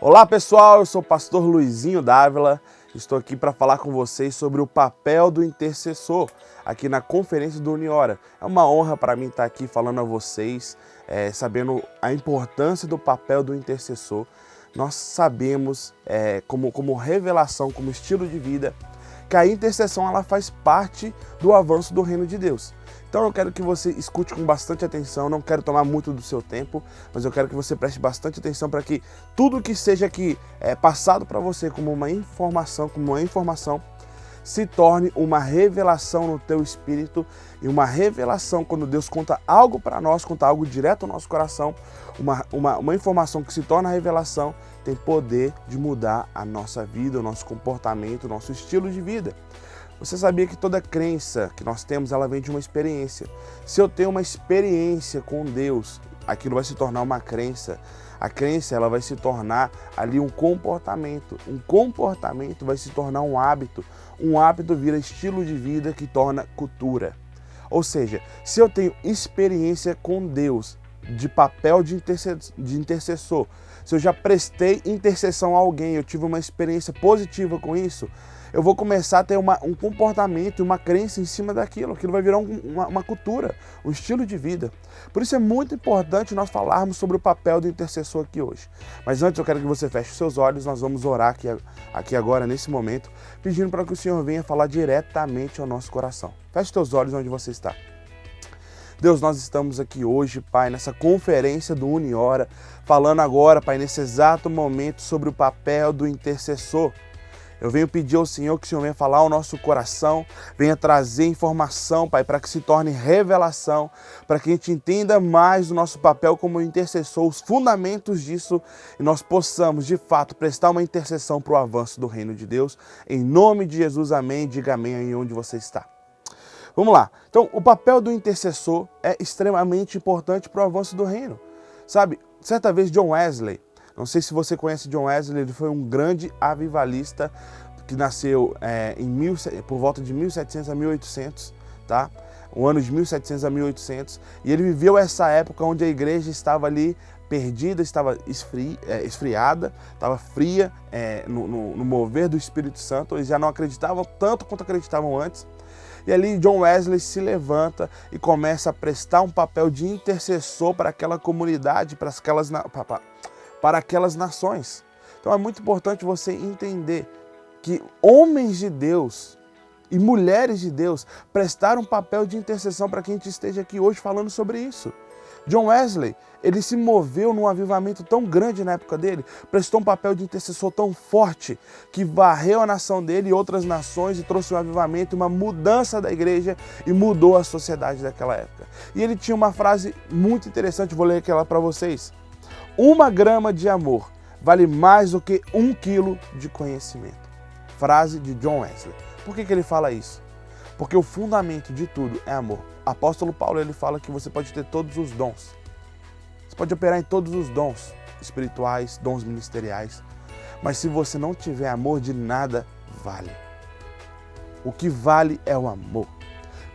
Olá pessoal, eu sou o pastor Luizinho Dávila, estou aqui para falar com vocês sobre o papel do intercessor aqui na Conferência do Uniora. É uma honra para mim estar aqui falando a vocês, sabendo a importância do papel do intercessor. Nós sabemos, como revelação, como estilo de vida, que a intercessão ela faz parte do avanço do reino de Deus. Então eu quero que você escute com bastante atenção, não quero tomar muito do seu tempo, mas eu quero que você preste bastante atenção para que tudo que seja aqui passado para você como uma informação, se torne uma revelação no teu espírito e uma revelação quando Deus conta algo para nós, conta algo direto ao nosso coração, uma informação que se torna revelação, tem poder de mudar a nossa vida, o nosso comportamento, o nosso estilo de vida. Você sabia que toda crença que nós temos, ela vem de uma experiência. Se eu tenho uma experiência com Deus, aquilo vai se tornar uma crença. A crença ela vai se tornar ali um comportamento vai se tornar um hábito vira estilo de vida que torna cultura. Ou seja, se eu tenho experiência com Deus, de papel de intercessor, se eu já prestei intercessão a alguém, eu tive uma experiência positiva com isso, eu vou começar a ter um comportamento e uma crença em cima daquilo. Aquilo vai virar uma cultura, um estilo de vida. Por isso é muito importante nós falarmos sobre o papel do intercessor aqui hoje. Mas antes eu quero que você feche os seus olhos, nós vamos orar aqui agora, nesse momento, pedindo para que o Senhor venha falar diretamente ao nosso coração. Feche os teus olhos onde você está. Deus, nós estamos aqui hoje, Pai, nessa conferência do Uniora, falando agora, Pai, nesse exato momento sobre o papel do intercessor. Eu venho pedir ao Senhor que o Senhor venha falar ao nosso coração, venha trazer informação, Pai, para que se torne revelação, para que a gente entenda mais o nosso papel como intercessor, os fundamentos disso, e nós possamos, de fato, prestar uma intercessão para o avanço do reino de Deus. Em nome de Jesus, amém. Diga amém aí onde você está. Vamos lá. Então, o papel do intercessor é extremamente importante para o avanço do reino. Sabe, certa vez John Wesley, não sei se você conhece John Wesley, ele foi um grande avivalista que nasceu por volta de 1700 a 1800, tá? O ano de 1700 a 1800, e ele viveu essa época onde a igreja estava ali perdida, estava esfriada, estava fria no mover do Espírito Santo, eles já não acreditavam tanto quanto acreditavam antes. E ali John Wesley se levanta e começa a prestar um papel de intercessor para aquela comunidade, para aquelas nações. Então é muito importante você entender que homens de Deus e mulheres de Deus prestaram um papel de intercessão para que a gente esteja aqui hoje falando sobre isso. John Wesley, ele se moveu num avivamento tão grande na época dele, prestou um papel de intercessor tão forte, que varreu a nação dele e outras nações e trouxe um avivamento, uma mudança da igreja e mudou a sociedade daquela época. E ele tinha uma frase muito interessante, vou ler aquela para vocês. 1 grama de amor vale mais do que 1 quilo de conhecimento. Frase de John Wesley. Por que ele fala isso? Porque o fundamento de tudo é amor. Apóstolo Paulo ele fala que você pode ter todos os dons. Você pode operar em todos os dons espirituais, dons ministeriais. Mas se você não tiver amor, de nada vale. O que vale é o amor.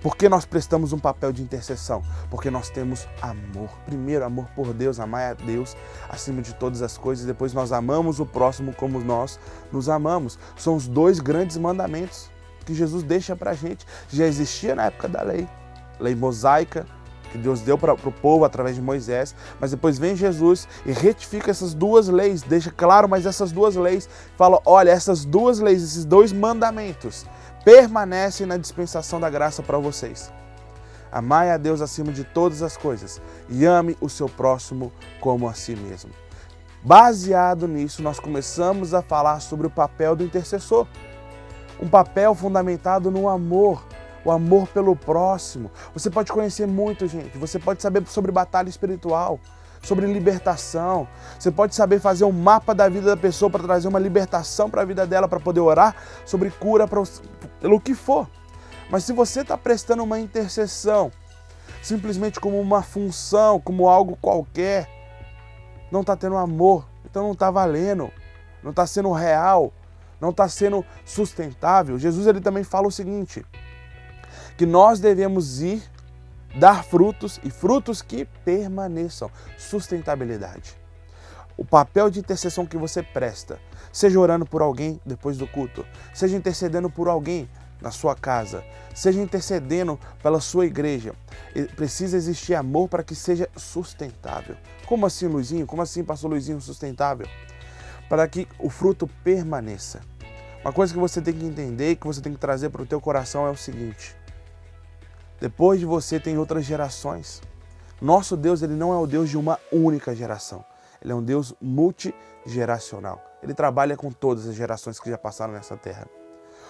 Por que nós prestamos um papel de intercessão? Porque nós temos amor. Primeiro, amor por Deus, amar a Deus acima de todas as coisas. Depois nós amamos o próximo como nós nos amamos. São os 2 grandes mandamentos que Jesus deixa pra gente. Já existia na época da lei mosaica, que Deus deu para o povo através de Moisés, mas depois vem Jesus e retifica essas 2 leis, deixa claro, mas essas 2 leis, fala, olha, essas 2 leis, esses 2 mandamentos, permanecem na dispensação da graça para vocês. Amai a Deus acima de todas as coisas e ame o seu próximo como a si mesmo. Baseado nisso, nós começamos a falar sobre o papel do intercessor. Um papel fundamentado no amor, o amor pelo próximo. Você pode conhecer muito, gente. Você pode saber sobre batalha espiritual, sobre libertação. Você pode saber fazer um mapa da vida da pessoa para trazer uma libertação para a vida dela, para poder orar sobre cura, pelo que for. Mas se você está prestando uma intercessão, simplesmente como uma função, como algo qualquer, não está tendo amor, então não está valendo, não está sendo real, não está sendo sustentável. Jesus ele também fala o seguinte, que nós devemos ir dar frutos e frutos que permaneçam. Sustentabilidade. o papel de intercessão que você presta, seja orando por alguém depois do culto, seja intercedendo por alguém na sua casa, seja intercedendo pela sua igreja, precisa existir amor para que seja sustentável. Como assim, Luizinho? Como assim, pastor Luizinho, sustentável? Para que o fruto permaneça. Uma coisa que você tem que entender, que você tem que trazer para o teu coração é o seguinte: depois de você tem outras gerações. Nosso Deus, ele não é o Deus de uma única geração. Ele é um Deus multigeracional. Ele trabalha com todas as gerações que já passaram nessa terra.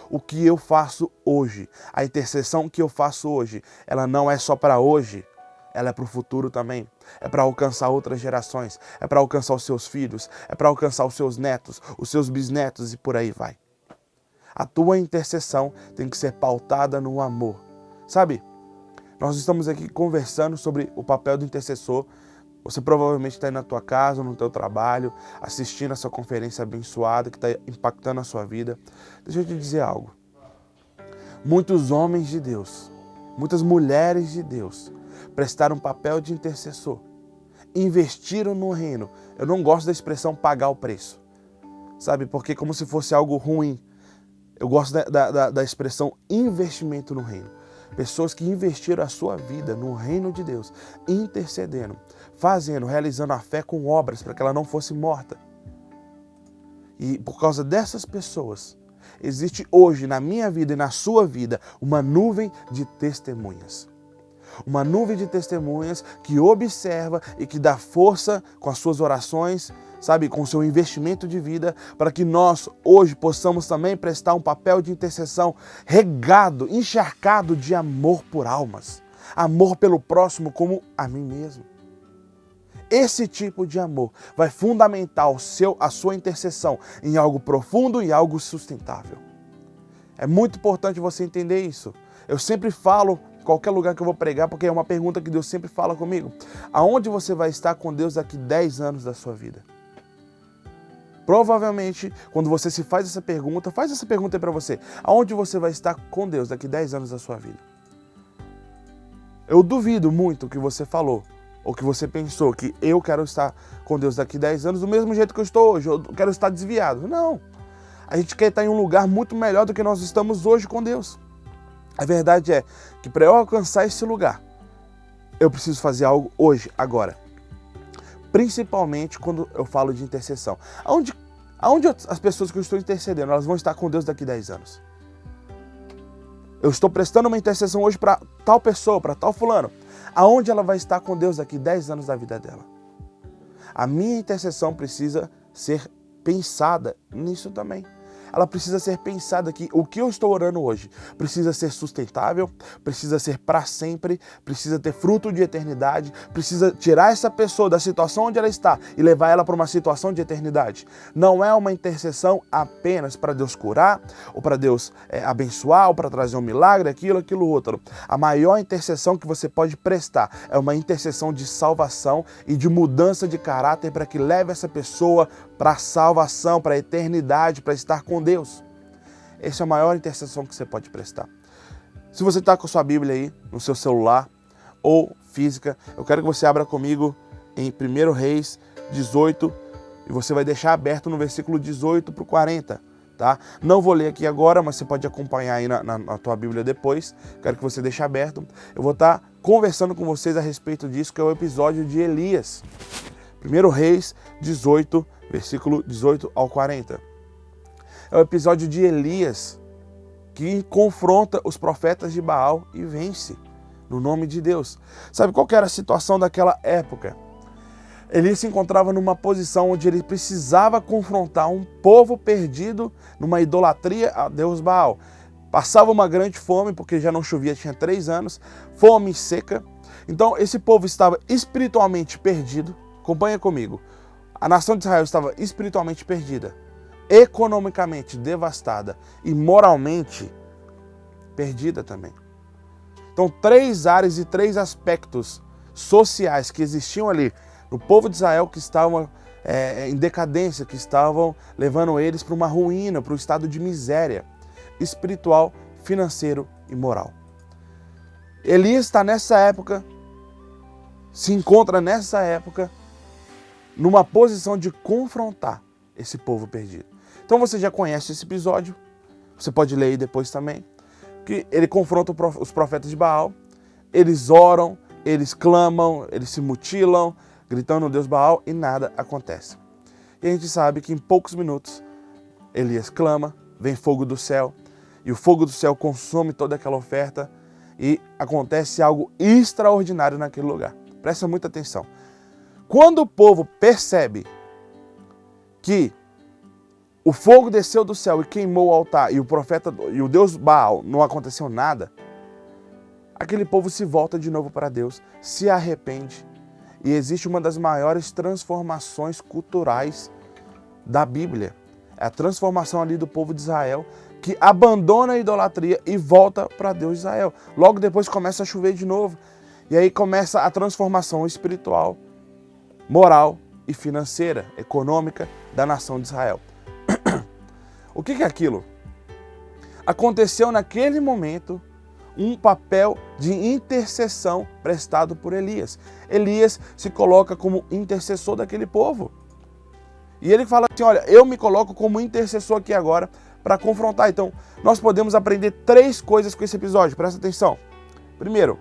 O que eu faço hoje, a intercessão que eu faço hoje, ela não é só para hoje, ela é para o futuro também. É para alcançar outras gerações, é para alcançar os seus filhos, é para alcançar os seus netos, os seus bisnetos e por aí vai. A tua intercessão tem que ser pautada no amor. Sabe, nós estamos aqui conversando sobre o papel do intercessor. Você provavelmente está aí na tua casa, no teu trabalho, assistindo essa conferência abençoada que está impactando a sua vida. Deixa eu te dizer algo. Muitos homens de Deus, muitas mulheres de Deus prestaram papel de intercessor, investiram no reino. Eu não gosto da expressão pagar o preço, sabe? Porque é como se fosse algo ruim. Eu gosto da expressão investimento no reino. Pessoas que investiram a sua vida no reino de Deus, intercedendo, fazendo, realizando a fé com obras para que ela não fosse morta. E por causa dessas pessoas, existe hoje na minha vida e na sua vida uma nuvem de testemunhas. Uma nuvem de testemunhas que observa e que dá força com as suas orações, sabe, com o seu investimento de vida, para que nós hoje possamos também prestar um papel de intercessão regado, encharcado de amor por almas, amor pelo próximo como a mim mesmo. Esse tipo de amor vai fundamentar a sua intercessão em algo profundo e algo sustentável. É muito importante você entender isso. Eu sempre falo, em qualquer lugar que eu vou pregar, porque é uma pergunta que Deus sempre fala comigo. Aonde você vai estar com Deus daqui 10 anos da sua vida? Provavelmente, quando você se faz essa pergunta aí para você. Aonde você vai estar com Deus daqui 10 anos da sua vida? Eu duvido muito que você falou, ou que você pensou que eu quero estar com Deus daqui 10 anos do mesmo jeito que eu estou hoje, eu quero estar desviado. Não. A gente quer estar em um lugar muito melhor do que nós estamos hoje com Deus. A verdade é que para eu alcançar esse lugar, eu preciso fazer algo hoje, agora. Principalmente quando eu falo de intercessão. Aonde as pessoas que eu estou intercedendo, elas vão estar com Deus daqui 10 anos? Eu estou prestando uma intercessão hoje para tal pessoa, para tal fulano. Aonde ela vai estar com Deus daqui 10 anos da vida dela? A minha intercessão precisa ser pensada nisso também. Ela precisa ser pensada que o que eu estou orando hoje precisa ser sustentável, precisa ser para sempre, precisa ter fruto de eternidade, precisa tirar essa pessoa da situação onde ela está e levar ela para uma situação de eternidade. Não é uma intercessão apenas para Deus curar, ou para Deus abençoar, ou para trazer um milagre, aquilo outro. A maior intercessão que você pode prestar é uma intercessão de salvação e de mudança de caráter para que leve essa pessoa para a salvação, para a eternidade, para estar com Deus. Essa é a maior intercessão que você pode prestar. Se você está com a sua Bíblia aí, no seu celular ou física, eu quero que você abra comigo em 1 Reis 18 e você vai deixar aberto no versículo 18 para o 40. Tá? Não vou ler aqui agora, mas você pode acompanhar aí na tua Bíblia depois. Quero que você deixe aberto. Eu vou estar conversando com vocês a respeito disso, que é o episódio de Elias. 1 Reis 18, versículo 18 ao 40. É o episódio de Elias que confronta os profetas de Baal e vence no nome de Deus. Sabe qual que era a situação daquela época? Elias se encontrava numa posição onde ele precisava confrontar um povo perdido numa idolatria a Deus Baal. Passava uma grande fome, porque já não chovia, tinha 3 anos, fome seca. Então esse povo estava espiritualmente perdido. Acompanha comigo. A nação de Israel estava espiritualmente perdida, economicamente devastada e moralmente perdida também. Então, 3 áreas e 3 aspectos sociais que existiam ali no povo de Israel que estavam em decadência, que estavam levando eles para uma ruína, para um estado de miséria espiritual, financeiro e moral. Elias está nessa época, se encontra nessa época, numa posição de confrontar esse povo perdido. Então você já conhece esse episódio, você pode ler aí depois também, que ele confronta os profetas de Baal, eles oram, eles clamam, eles se mutilam, gritando no Deus Baal e nada acontece. E a gente sabe que em poucos minutos Elias clama, vem fogo do céu, e o fogo do céu consome toda aquela oferta e acontece algo extraordinário naquele lugar. Presta muita atenção. Quando o povo percebe que o fogo desceu do céu e queimou o altar e o profeta e o Deus Baal não aconteceu nada, aquele povo se volta de novo para Deus, se arrepende. E existe uma das maiores transformações culturais da Bíblia. É a transformação ali do povo de Israel, que abandona a idolatria e volta para Deus de Israel. Logo depois começa a chover de novo. E aí começa a transformação espiritual, moral e financeira, econômica da nação de Israel. O que é aquilo? Aconteceu naquele momento um papel de intercessão prestado por Elias. Elias se coloca como intercessor daquele povo. E ele fala assim, olha, eu me coloco como intercessor aqui agora para confrontar. Então, nós podemos aprender 3 coisas com esse episódio, presta atenção. Primeiro,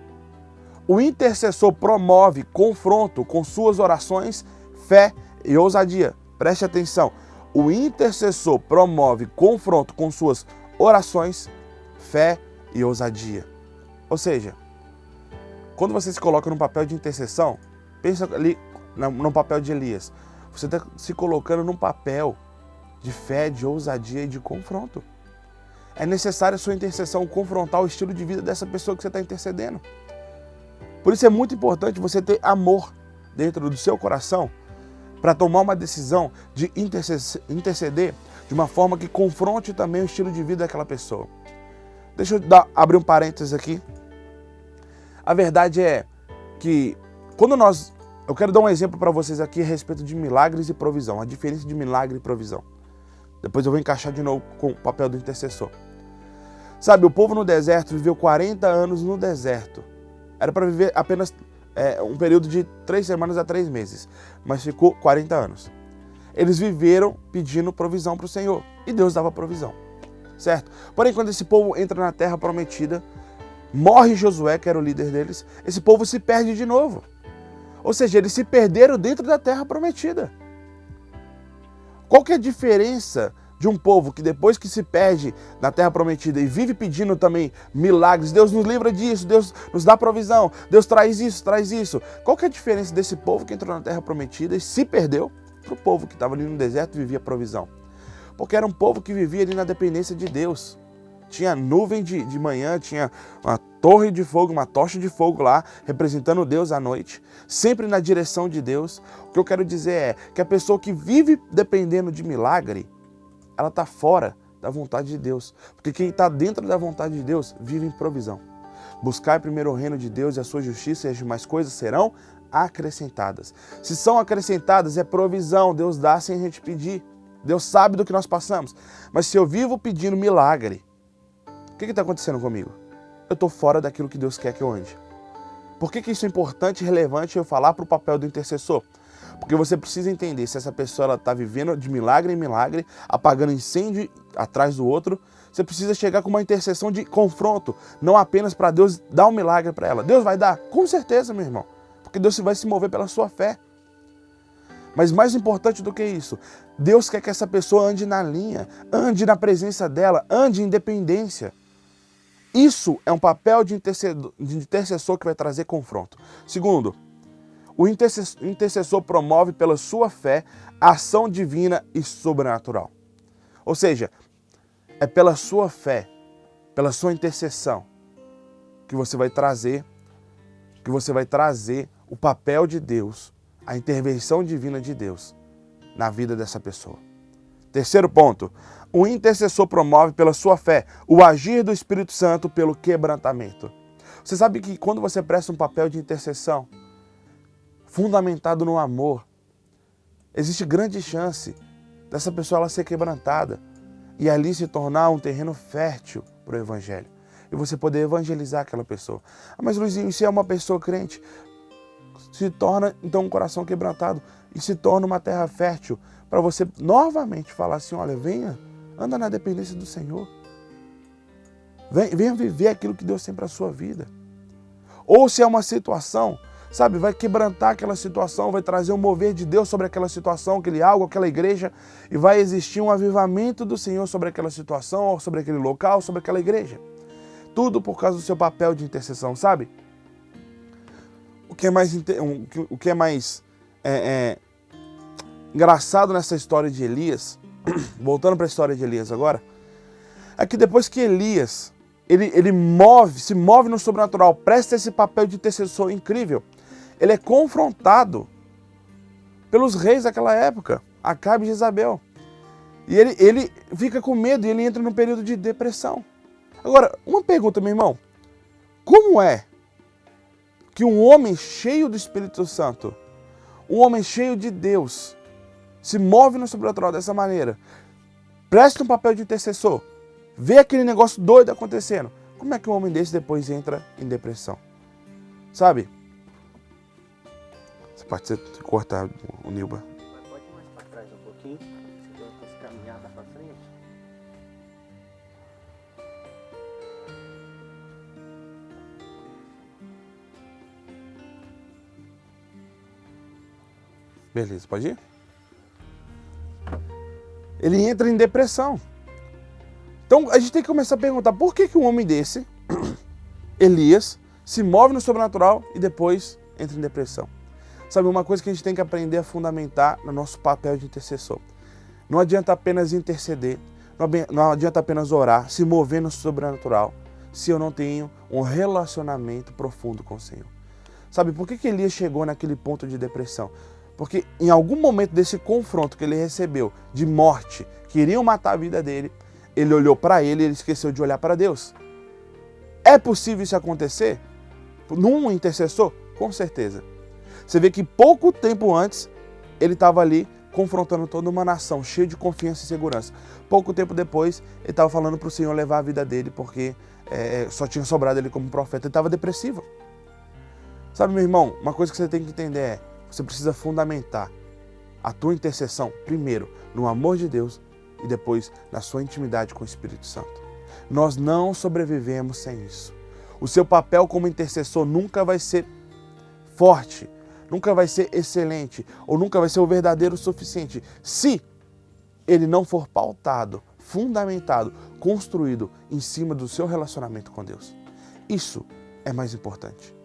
o intercessor promove confronto com suas orações, fé e ousadia. Preste atenção. O intercessor promove confronto com suas orações, fé e ousadia. Ou seja, quando você se coloca num papel de intercessão, pensa ali no papel de Elias. Você está se colocando num papel de fé, de ousadia e de confronto. É necessário a sua intercessão confrontar o estilo de vida dessa pessoa que você está intercedendo. Por isso é muito importante você ter amor dentro do seu coração para tomar uma decisão de interceder de uma forma que confronte também o estilo de vida daquela pessoa. Deixa eu abrir um parênteses aqui. A verdade é que eu quero dar um exemplo para vocês aqui a respeito de milagres e provisão, a diferença de milagre e provisão. Depois eu vou encaixar de novo com o papel do intercessor. Sabe, o povo no deserto viveu 40 anos no deserto. Era para viver apenas um período de 3 semanas a 3 meses, mas ficou 40 anos. Eles viveram pedindo provisão para o Senhor e Deus dava provisão, certo? Porém, quando esse povo entra na terra prometida, morre Josué, que era o líder deles, esse povo se perde de novo. Ou seja, eles se perderam dentro da terra prometida. Qual que é a diferença de um povo que depois que se perde na terra prometida e vive pedindo também milagres, Deus nos livra disso, Deus nos dá provisão, Deus traz isso, traz isso. Qual que é a diferença desse povo que entrou na terra prometida e se perdeu para o povo que estava ali no deserto e vivia provisão? Porque era um povo que vivia ali na dependência de Deus. Tinha nuvem de manhã, tinha uma torre de fogo, uma tocha de fogo lá, representando Deus à noite, sempre na direção de Deus. O que eu quero dizer é que a pessoa que vive dependendo de milagre, ela está fora da vontade de Deus. Porque quem está dentro da vontade de Deus vive em provisão. Buscar primeiro o reino de Deus e a sua justiça e as demais coisas serão acrescentadas. Se são acrescentadas, é provisão, Deus dá sem a gente pedir. Deus sabe do que nós passamos. Mas se eu vivo pedindo milagre, o que está acontecendo comigo? Eu estou fora daquilo que Deus quer que eu ande. Por que isso é importante e relevante eu falar para o papel do intercessor? Porque você precisa entender se essa pessoa está vivendo de milagre em milagre, apagando incêndio atrás do outro. Você precisa chegar com uma intercessão de confronto, não apenas para Deus dar um milagre para ela. Deus vai dar? Com certeza, meu irmão. Porque Deus vai se mover pela sua fé. Mas mais importante do que isso, Deus quer que essa pessoa ande na linha, ande na presença dela, ande em dependência. Isso é um papel de intercessor que vai trazer confronto. Segundo, o intercessor promove pela sua fé a ação divina e sobrenatural. Ou seja, é pela sua fé, pela sua intercessão, que você vai trazer o papel de Deus, a intervenção divina de Deus na vida dessa pessoa. Terceiro ponto, o intercessor promove pela sua fé o agir do Espírito Santo pelo quebrantamento. Você sabe que quando você presta um papel de intercessão fundamentado no amor, existe grande chance dessa pessoa ela ser quebrantada e ali se tornar um terreno fértil para o Evangelho. E você poder evangelizar aquela pessoa. Mas Luizinho, se é uma pessoa crente, se torna então um coração quebrantado. e se torna uma terra fértil para você novamente falar assim, olha, venha, anda na dependência do Senhor. Venha viver aquilo que Deus tem para a sua vida. Ou se é uma situação, sabe, vai quebrantar aquela situação, vai trazer um mover de Deus sobre aquela situação, aquele algo, aquela igreja, e vai existir um avivamento do Senhor sobre aquela situação, ou sobre aquele local, sobre aquela igreja. Tudo por causa do seu papel de intercessão, sabe? O que é mais engraçado nessa história de Elias, voltando para a história de Elias agora, é que depois que Elias, ele se move no sobrenatural, presta esse papel de intercessor incrível, ele é confrontado pelos reis daquela época, Acabe e Jezabel. E ele fica com medo e ele entra num período de depressão. Agora, uma pergunta, meu irmão. Como é que um homem cheio do Espírito Santo, um homem cheio de Deus, se move no sobrenatural dessa maneira, presta um papel de intercessor, vê aquele negócio doido acontecendo? Como é que um homem desse depois entra em depressão? Sabe? Você pode cortar o Nilba. Pode ir mais para trás um pouquinho. Você deu essa caminhada para frente. Beleza, pode ir? Ele entra em depressão. Então a gente tem que começar a perguntar por que um homem desse, Elias, se move no sobrenatural e depois entra em depressão. Sabe, uma coisa que a gente tem que aprender a fundamentar no nosso papel de intercessor. Não adianta apenas interceder, não adianta apenas orar, se mover no sobrenatural, se eu não tenho um relacionamento profundo com o Senhor. Sabe, por que Elias chegou naquele ponto de depressão? Porque em algum momento desse confronto que ele recebeu de morte, que iriam matar a vida dele, ele olhou para ele e ele esqueceu de olhar para Deus. É possível isso acontecer? Num intercessor? Com certeza. Você vê que pouco tempo antes, ele estava ali confrontando toda uma nação, cheio de confiança e segurança. Pouco tempo depois, ele estava falando para o Senhor levar a vida dele, porque só tinha sobrado ele como profeta. Ele estava depressivo. Sabe, meu irmão, uma coisa que você tem que entender é, você precisa fundamentar a tua intercessão, primeiro, no amor de Deus e depois na sua intimidade com o Espírito Santo. Nós não sobrevivemos sem isso. O seu papel como intercessor nunca vai ser forte, nunca vai ser excelente ou nunca vai ser o verdadeiro o suficiente se ele não for pautado, fundamentado, construído em cima do seu relacionamento com Deus. Isso é mais importante,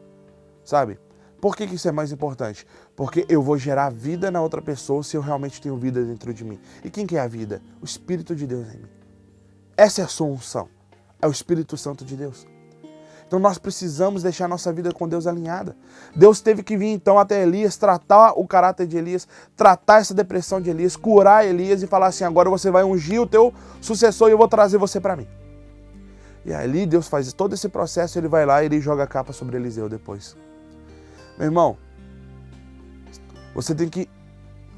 sabe? Por que isso é mais importante? Porque eu vou gerar vida na outra pessoa se eu realmente tenho vida dentro de mim. E quem que é a vida? O Espírito de Deus em mim. Essa é a sua unção. É o Espírito Santo de Deus. Então nós precisamos deixar nossa vida com Deus alinhada. Deus teve que vir então até Elias, tratar o caráter de Elias, tratar essa depressão de Elias, curar Elias e falar assim, agora você vai ungir o teu sucessor e eu vou trazer você para mim. E ali Deus faz todo esse processo, ele vai lá e ele joga a capa sobre Eliseu depois. Meu irmão, você tem que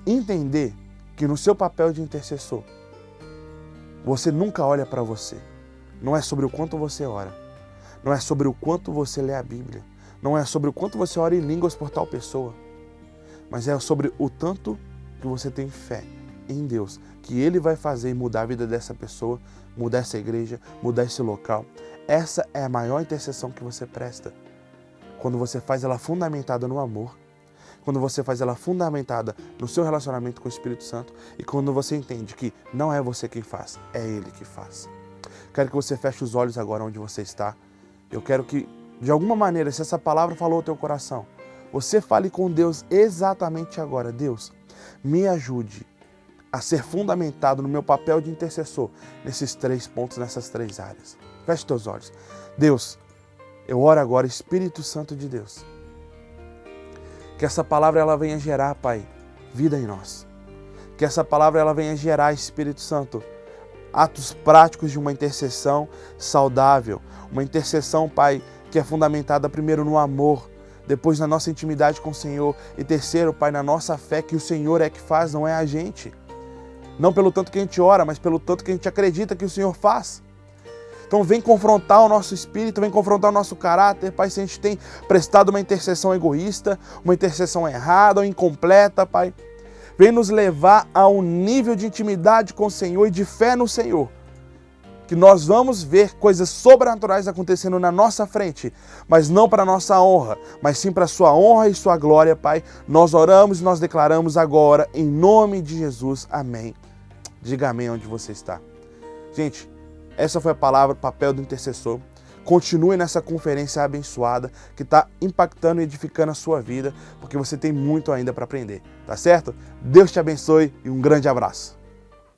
entender que no seu papel de intercessor, você nunca olha para você. Não é sobre o quanto você ora. Não é sobre o quanto você lê a Bíblia. Não é sobre o quanto você ora em línguas por tal pessoa. Mas é sobre o tanto que você tem fé em Deus, que Ele vai fazer e mudar a vida dessa pessoa, mudar essa igreja, mudar esse local. Essa é a maior intercessão que você presta. Quando você faz ela fundamentada no amor, quando você faz ela fundamentada no seu relacionamento com o Espírito Santo e quando você entende que não é você quem faz, é Ele que faz. Quero que você feche os olhos agora onde você está. Eu quero que, de alguma maneira, se essa palavra falou ao teu coração, você fale com Deus exatamente agora. Deus, me ajude a ser fundamentado no meu papel de intercessor nesses 3 pontos, nessas 3 áreas. Feche teus olhos. Deus, eu oro agora, Espírito Santo de Deus, que essa palavra ela venha gerar, Pai, vida em nós. Que essa palavra ela venha gerar, Espírito Santo, atos práticos de uma intercessão saudável. Uma intercessão, Pai, que é fundamentada primeiro no amor, depois na nossa intimidade com o Senhor e terceiro, Pai, na nossa fé que o Senhor é que faz, não é a gente. Não pelo tanto que a gente ora, mas pelo tanto que a gente acredita que o Senhor faz. Então vem confrontar o nosso espírito, vem confrontar o nosso caráter, Pai, se a gente tem prestado uma intercessão egoísta, uma intercessão errada ou incompleta, Pai. vem nos levar a um nível de intimidade com o Senhor e de fé no Senhor. Que nós vamos ver coisas sobrenaturais acontecendo na nossa frente, mas não para a nossa honra, mas sim para a sua honra e sua glória, Pai. Nós oramos e nós declaramos agora, em nome de Jesus, amém. Diga amém onde você está. Gente, essa foi a palavra, papel do intercessor. Continue nessa conferência abençoada que está impactando e edificando a sua vida, porque você tem muito ainda para aprender, tá certo? Deus te abençoe e um grande abraço.